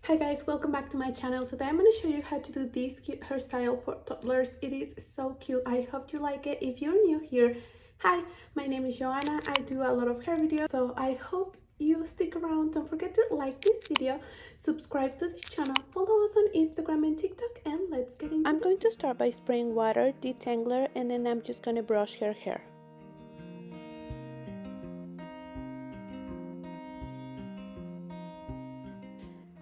Hi guys, welcome back to my channel. Today I'm going to show you how to do this cute hairstyle for toddlers. It is so cute. I hope you like it. If you're new here, hi, my name is Joanna. I do a lot of hair videos, so I hope you stick around. Don't forget to like this video, subscribe to this channel, follow us on Instagram and TikTok, and let's get into it. I'm going to start by spraying water, detangler, and then I'm just going to brush her hair.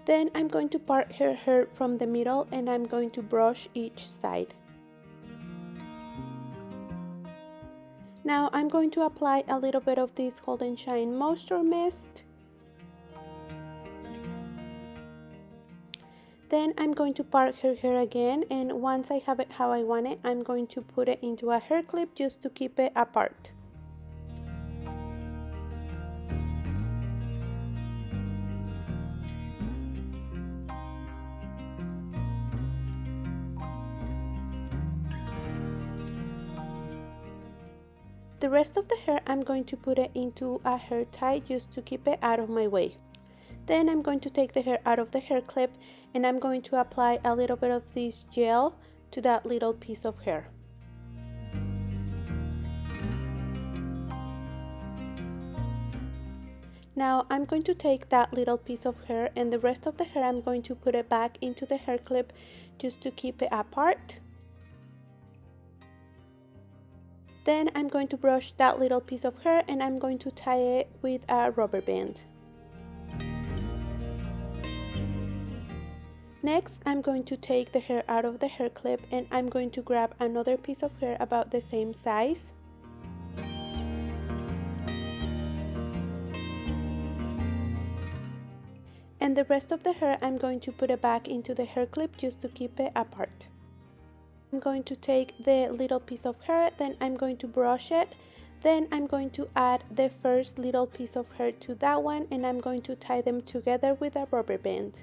Then I'm going to part her hair from the middle and I'm going to brush each side. Now I'm going to apply a little bit of this Hold and Shine Moisture Mist. Then I'm going to part her hair again, and once I have it how I want it, I'm going to put it into a hair clip just to keep it apart. The rest of the hair I'm going to put it into a hair tie just to keep it out of my way. Then I'm going to take the hair out of the hair clip and I'm going to apply a little bit of this gel to that little piece of hair. Now I'm going to take that little piece of hair and the rest of the hair I'm going to put it back into the hair clip just to keep it apart. Then I'm going to brush that little piece of hair and I'm going to tie it with a rubber band. Next, I'm going to take the hair out of the hair clip and I'm going to grab another piece of hair about the same size. And the rest of the hair I'm going to put it back into the hair clip just to keep it apart. I'm going to take the little piece of hair, then I'm going to brush it, then I'm going to add the first little piece of hair to that one and I'm going to tie them together with a rubber band.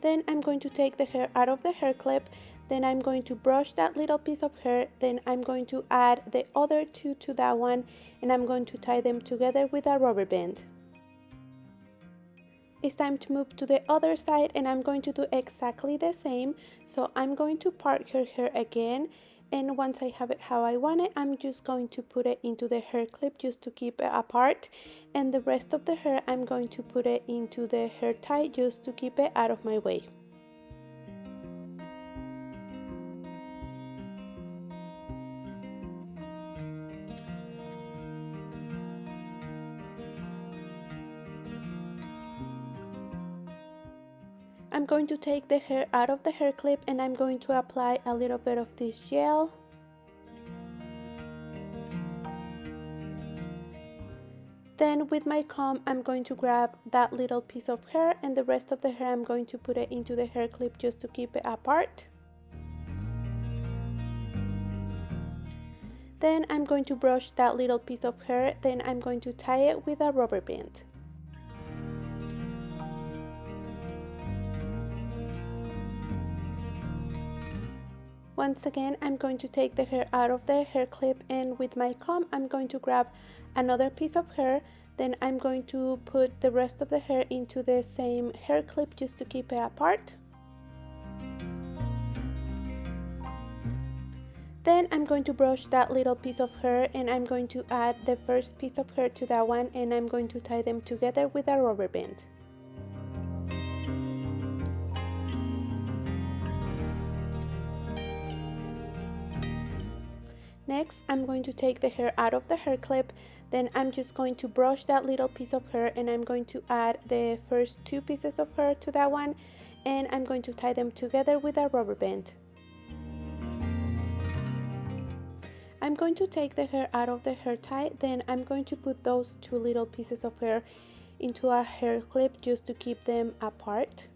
Then I'm going to take the hair out of the hair clip, then I'm going to brush that little piece of hair, then I'm going to add the other two to that one and I'm going to tie them together with a rubber band. It's time to move to the other side and I'm going to do exactly the same. So I'm going to part her hair again, and once I have it how I want it, I'm just going to put it into the hair clip just to keep it apart, and the rest of the hair I'm going to put it into the hair tie just to keep it out of my way. I'm going to take the hair out of the hair clip and I'm going to apply a little bit of this gel. Then with my comb I'm going to grab that little piece of hair and the rest of the hair I'm going to put it into the hair clip just to keep it apart. Then I'm going to brush that little piece of hair, then I'm going to tie it with a rubber band. Once again, I'm going to take the hair out of the hair clip and with my comb I'm going to grab another piece of hair, then I'm going to put the rest of the hair into the same hair clip just to keep it apart. Then I'm going to brush that little piece of hair and I'm going to add the first piece of hair to that one and I'm going to tie them together with a rubber band. Next, I'm going to take the hair out of the hair clip, then I'm just going to brush that little piece of hair and I'm going to add the first two pieces of hair to that one and I'm going to tie them together with a rubber band. I'm going to take the hair out of the hair tie, then I'm going to put those two little pieces of hair into a hair clip just to keep them apart.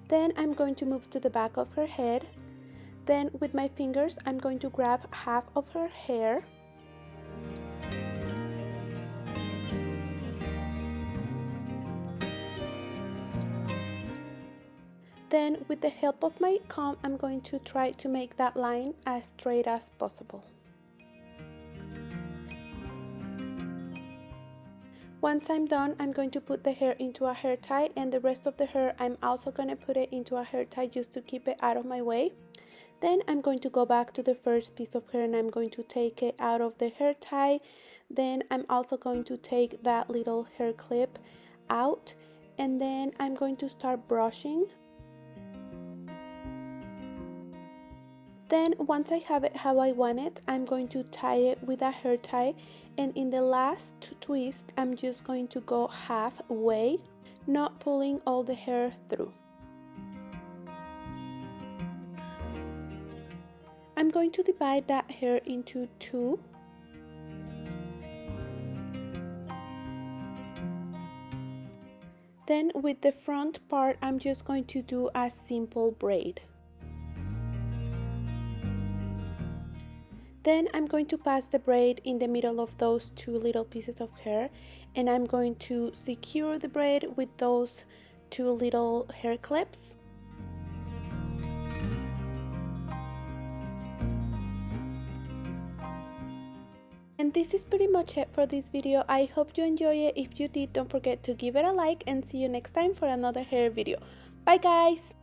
Then I'm going to move to the back of her head. Then with my fingers I'm going to grab half of her hair. Then with the help of my comb, I'm going to try to make that line as straight as possible. Once I'm done, I'm going to put the hair into a hair tie, and the rest of the hair I'm also going to put it into a hair tie just to keep it out of my way. Then I'm going to go back to the first piece of hair and I'm going to take it out of the hair tie. Then I'm also going to take that little hair clip out, and then I'm going to start brushing. Then once I have it how I want it, I'm going to tie it with a hair tie, and in the last twist I'm just going to go halfway, not pulling all the hair through. I'm going to divide that hair into two. Then with the front part I'm just going to do a simple braid. Then I'm going to pass the braid in the middle of those two little pieces of hair, and I'm going to secure the braid with those two little hair clips. And this is pretty much it for this video. I hope you enjoy it. If you did, don't forget to give it a like, and see you next time for another hair video. Bye guys!